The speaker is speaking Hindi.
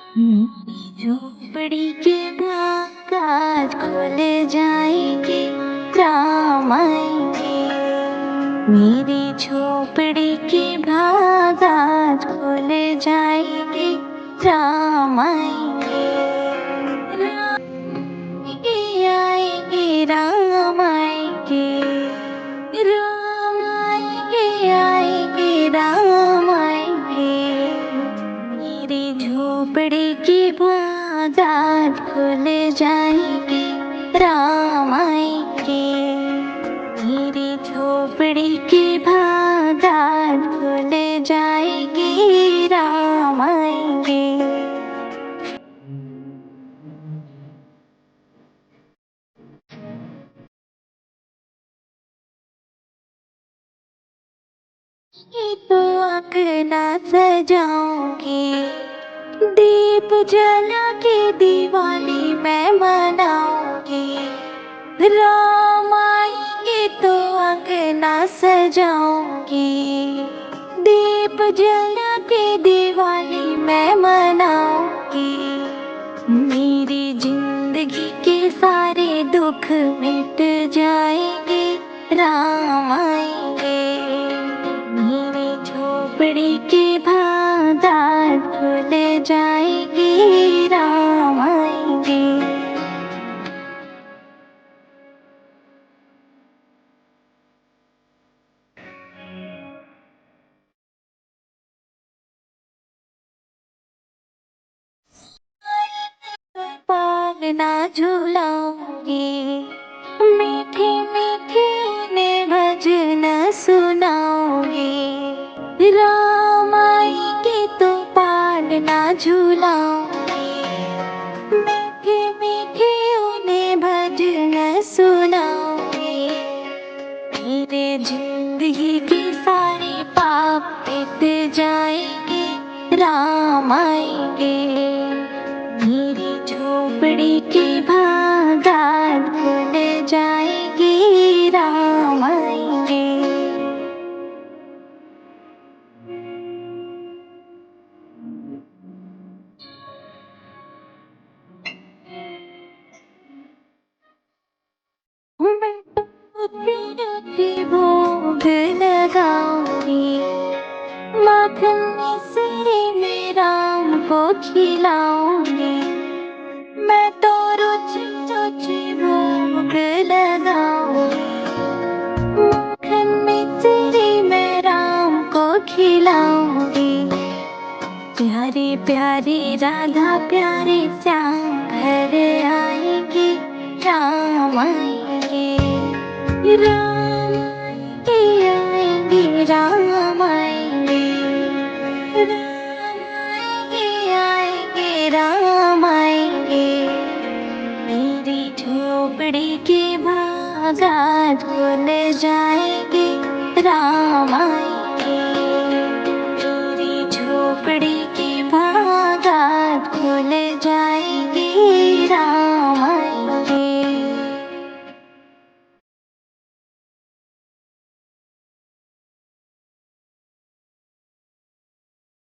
झोपड़ी के बागात खुल जाएंगे, राम आएंगे। मेरी झोपड़ी के बागात खुल जाएंगे, राम आएंगे। राम आएंगे, राम आएंगे, आएंगे राम आएंगे। मेरी झोपड़ी की बागात खुल जाएंगे, राम आएंगे। मेरी झोपड़ी की बागात खुल जाएंगे, राम आएंगे। तो अंगना सजाऊंगी, दीप जला के दिवाली मैं मनाऊंगी। राम आएंगे तो अंगना सजाऊंगी, दीप जला के दिवाली मैं मनाऊंगी। मेरी जिंदगी के सारे दुख मिट जाएंगे, राम आएंगे। मेरी झोपड़ी की बागात खुल जाएगी, राम आएंगे। पागना झूलाऊंगी, मीठी मीठी उन्हें भजन सुनाऊंगी। राम आएंगे तो पालना झूलाऊंगी, मीठी मीठी उन्हें भजन सुनाऊंगी। मेरे जिंदगी के सारे पाप मिट जाएंगे, राम आएंगे। मेरी झोपड़ी की बागात खुल जाएगी, राम आएंगे। मैं तो प्यारी भोग लगाऊंगी, माखन मिश्री में राम को खिलाऊंगी। मैं तो रुचि रुचि भोग लगाऊंगी, माखन मिश्री में राम को खिलाऊंगी। प्यारे प्यारे राधा प्यारे श्याम घर आएंगे, राम आएंगे। राम आएंगे, आएंगे राम आएंगे। राम आएंगे, आएंगे राम आएंगे। मेरी झोपड़ी के बागात खुल जाएंगे, राम आएंगे।